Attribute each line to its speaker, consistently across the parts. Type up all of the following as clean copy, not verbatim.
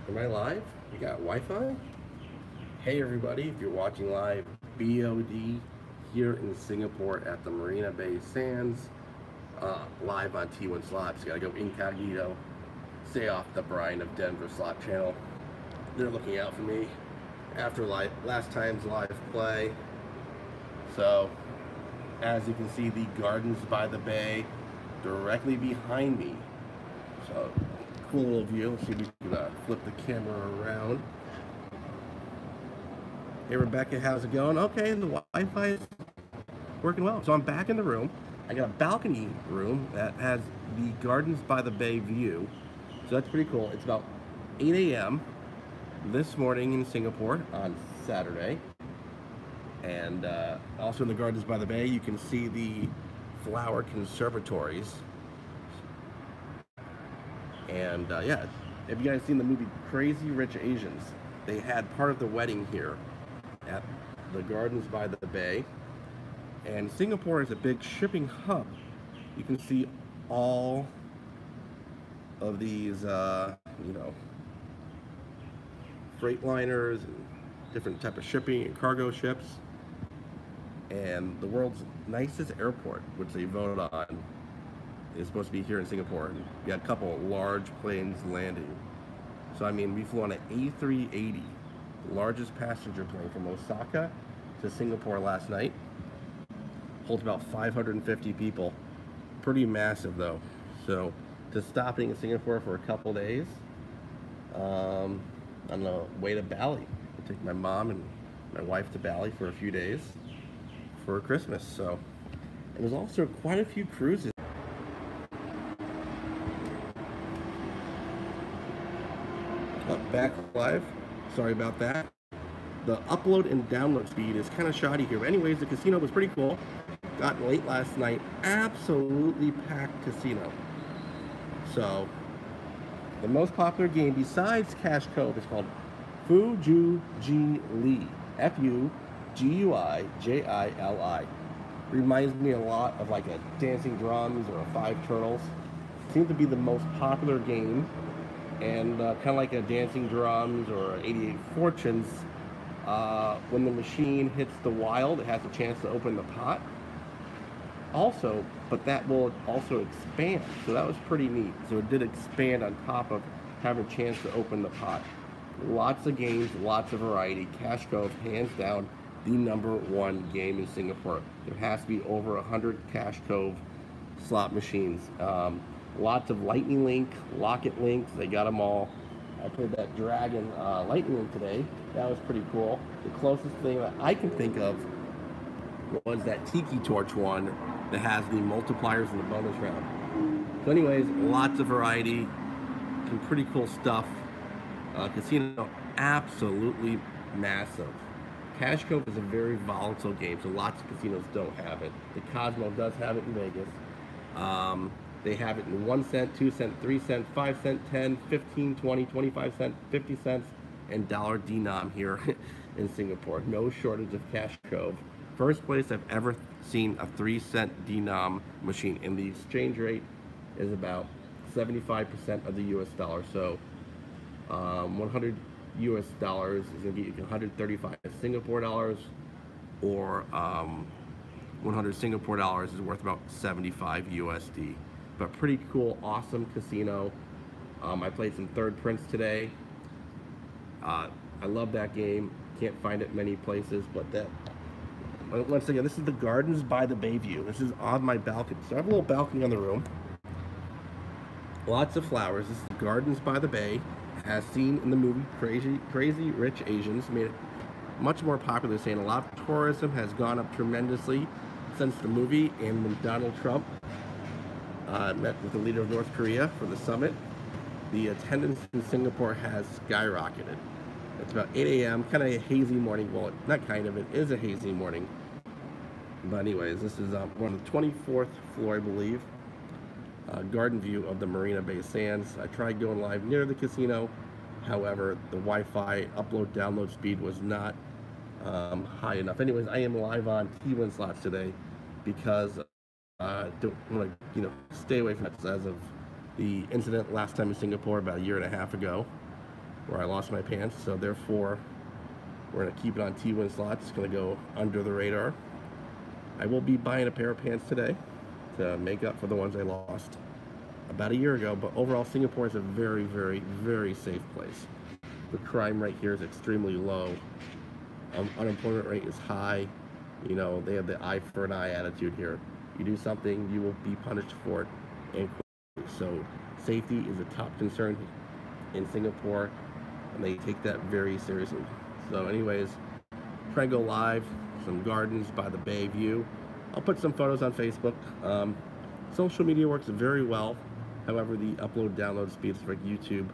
Speaker 1: Am I live? You got Wi-Fi? Hey everybody, if you're watching live, BoD here in Singapore at the Marina Bay Sands, live on T1 Slots. Gotta go incognito, stay off the Brian of Denver slot channel. They're looking out for me after last time's live play. So, as you can see, the Gardens by the Bay directly behind me. So, cool little view. Let's see if we can flip the camera around. Hey Rebecca, how's it going? Okay, the Wi-Fi is working well. So I'm back in the room. I got a balcony room that has the Gardens by the Bay view. So that's pretty cool. It's about 8 a.m. this morning in Singapore on Saturday. And also in the Gardens by the Bay, you can see the flower conservatories. And yeah, have you guys seen the movie Crazy Rich Asians? They had part of the wedding here at the Gardens by the Bay. And Singapore is a big shipping hub. You can see all of these, freight liners and different type of shipping and cargo ships. And the world's nicest airport, which they voted on, is supposed to be here in Singapore. And we had a couple of large planes landing. So I mean, we flew on an A380, largest passenger plane from Osaka to Singapore last night. Holds about 550 people. Pretty massive though. So just stopping in Singapore for a couple days. On the way to Bali. I'll take my mom and my wife to Bali for a few days for Christmas. So, and there's also quite a few cruises. Back live. Sorry about that. The upload and download speed is kind of shoddy here. But anyways, the casino was pretty cool. Got late last night. Absolutely packed casino. So, the most popular game besides Cash Cove is called Fuju Ji Li. Fuguijili. Reminds me a lot of like a Dancing Drums or a Five Turtles. Seems to be the most popular game. And kind of like a Dancing Drums or 88 Fortunes, when the machine hits the wild, it has a chance to open the pot. Also, but that will also expand, so that was pretty neat. So it did expand on top of having a chance to open the pot. Lots of games, lots of variety. Cash Cove, hands down, the #1 game in Singapore. There has to be over 100 Cash Cove slot machines. Lots of Lightning Link, Locket Links, they got them all. I played that Dragon Lightning Link today. That was pretty cool. The closest thing that I can think of was that Tiki Torch one that has the multipliers in the bonus round. So anyways, lots of variety, some pretty cool stuff. Casino, absolutely massive. Cash Cove is a very volatile game, so lots of casinos don't have it. The Cosmo does have it in Vegas. They have it in 1 cent, 2 cent, 3 cent, 5 cent, 10, 15, 20, 25 cent, 50 cents, and dollar denom here in Singapore. No shortage of Cash Cove. First place I've ever seen a 3 cent denom machine, and the exchange rate is about 75% of the US dollar. So 100 US dollars is going to get you 135 Singapore dollars, or 100 Singapore dollars is worth about 75 USD. But pretty cool, awesome casino. I played some Third Prince today. I love that game. Can't find it many places, but that. Once again, this is the Gardens by the Bay view. This is on my balcony. So I have a little balcony on the room. Lots of flowers. This is the Gardens by the Bay, as seen in the movie Crazy Rich Asians. Made it much more popular, saying a lot of tourism has gone up tremendously since the movie, and when Donald Trump met with the leader of North Korea for the summit, the attendance in Singapore has skyrocketed. It's about 8 a.m., kind of a hazy morning. Well, not kind of, it is a hazy morning. But anyways, this is on the 24th floor, I believe. Garden view of the Marina Bay Sands. I tried going live near the casino. However, the Wi-Fi upload-download speed was not high enough. Anyways, I am live on T1 slots today because don't want to, stay away from that as of the incident last time in Singapore about a year and a half ago. where I lost my pants. So therefore, we're gonna keep it on T-Win slots. It's gonna go under the radar. I will be buying a pair of pants today to make up for the ones I lost about a year ago. But overall, Singapore is a very, very, very safe place. The crime rate here is extremely low. Unemployment rate is high. You know, they have the eye for an eye attitude here. You do something, you will be punished for it. And so safety is a top concern in Singapore, and they take that very seriously. So anyways, try to go live, some gardens by the Bay View. I'll put some photos on Facebook. Social media works very well. However, the upload-download speeds for YouTube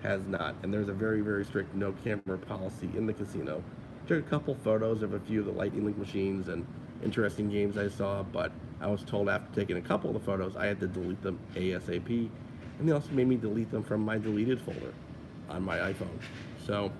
Speaker 1: has not. And there's a very, very strict no camera policy in the casino. Took a couple photos of a few of the Lightning Link machines and interesting games I saw, but I was told after taking a couple of the photos, I had to delete them ASAP. And they also made me delete them from my deleted folder on my iPhone. So,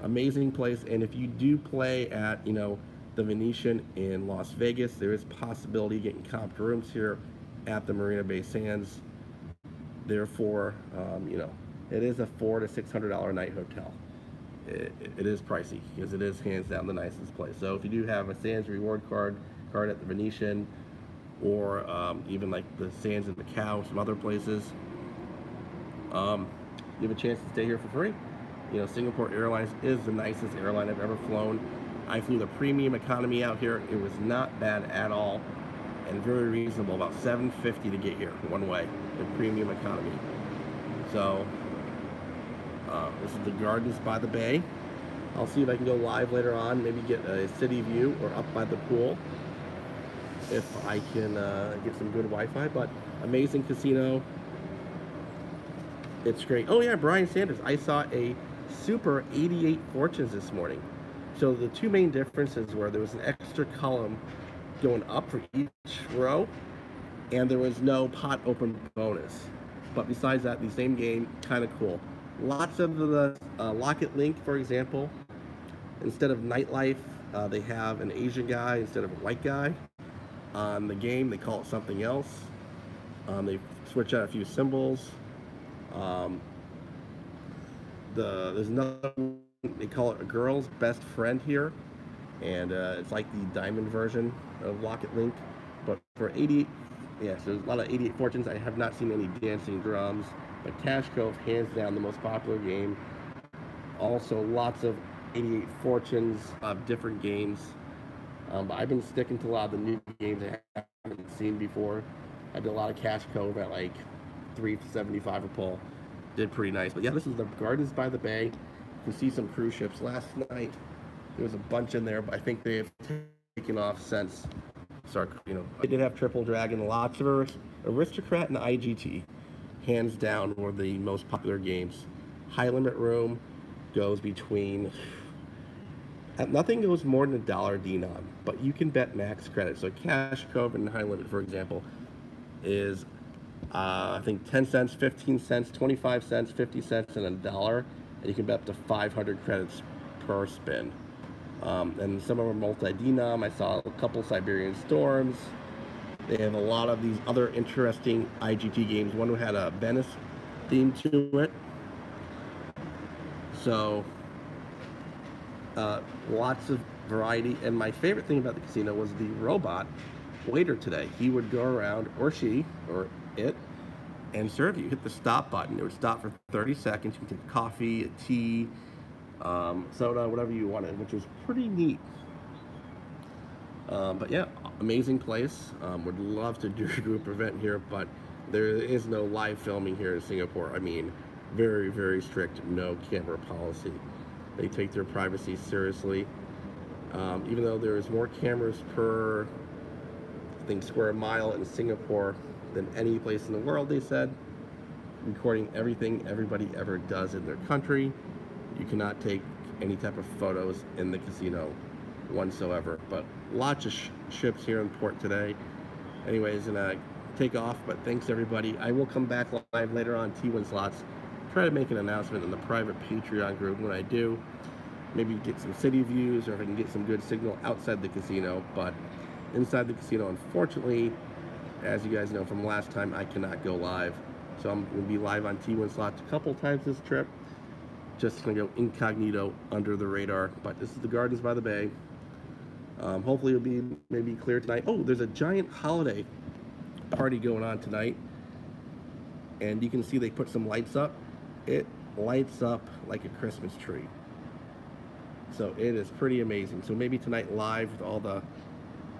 Speaker 1: amazing place. And if you do play at, you know, the Venetian in Las Vegas, there is possibility of getting comped rooms here at the Marina Bay Sands. Therefore, you know, it is a $400 to $600 a night hotel. It is pricey because it is hands down the nicest place. So if you do have a Sands reward card at the Venetian, or even like the Sands in Macau, some other places, you have a chance to stay here for free. You know, Singapore Airlines is the nicest airline I've ever flown. I flew the premium economy out here. It was not bad at all, and very reasonable, about $7.50 to get here one way, the premium economy. So this is the gardens by the bay. I'll see if I can go live later on, maybe get a city view or up by the pool if I can get some good Wi-Fi. But amazing casino. It's great. Oh yeah, Brian Sanders. I saw a Super 88 Fortunes this morning. So the two main differences were there was an extra column going up for each row, and there was no pot open bonus. But besides that, the same game, kind of cool. Lots of the Locket Link, for example, instead of nightlife, they have an Asian guy instead of a white guy. On the game, they call it something else. They switch out a few symbols. There's another one, they call it a girl's best friend here, and it's like the diamond version of Locket Link, but for 88, yeah, so there's a lot of 88 Fortunes. I have not seen any dancing drums, but Cash Cove, hands down, the most popular game. Also, lots of 88 Fortunes of different games. But I've been sticking to a lot of the new games I haven't seen before. I did a lot of Cash Cove at like $3.75 a pull. Did pretty nice. But yeah, this is the Gardens by the Bay. You can see some cruise ships. Last night there was a bunch in there, but I think they have taken off since. You know, they did have Triple Dragon, lots of Aristocrat and IGT. Hands down were the most popular games. High limit room goes between, nothing goes more than $1 denom, but you can bet max credit. So Cash Cove and High Limit, for example, is I think 10 cents, 15 cents, 25 cents, 50 cents, and $1, and you can bet up to 500 credits per spin. And some of them are multi-denom. I saw a couple Siberian Storms. They have a lot of these other interesting IGT games. One had a Venice theme to it. So, lots of variety. And my favorite thing about the casino was the robot waiter today. He would go around, or she, or it, and serve you. Hit the stop button. It would stop for 30 seconds. You can take coffee, a tea, soda, whatever you wanted, which was pretty neat. But yeah, amazing place. Would love to do a group event here, but there is no live filming here in Singapore. I mean, very, very strict no camera policy. They take their privacy seriously. Even though there is more cameras per, I think, square mile in Singapore than any place in the world, they said, recording everything everybody ever does in their country. You cannot take any type of photos in the casino whatsoever. But lots of ships here in port today. Anyways, gonna take off, but thanks everybody. I will come back live later on T1 slots. Try to make an announcement in the private Patreon group when I do. Maybe get some city views, or if I can get some good signal outside the casino. But inside the casino, unfortunately, as you guys know from last time, I cannot go live. So I'm gonna be live on T1 slots a couple times this trip. just gonna go incognito under the radar. But this is the Gardens by the Bay. Hopefully it'll be maybe clear tonight. Oh, there's a giant holiday party going on tonight, and you can see they put some lights up. It lights up like a Christmas tree. So it is pretty amazing. So maybe tonight live with all the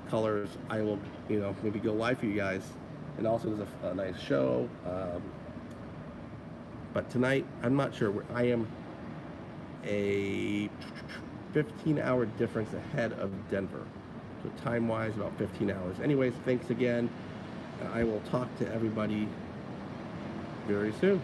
Speaker 1: colors, I will, you know, maybe go live for you guys. And also there's a nice show. But tonight, I'm not sure. I am a 15-hour difference ahead of Denver. So time-wise, about 15 hours. Anyways, thanks again. I will talk to everybody very soon.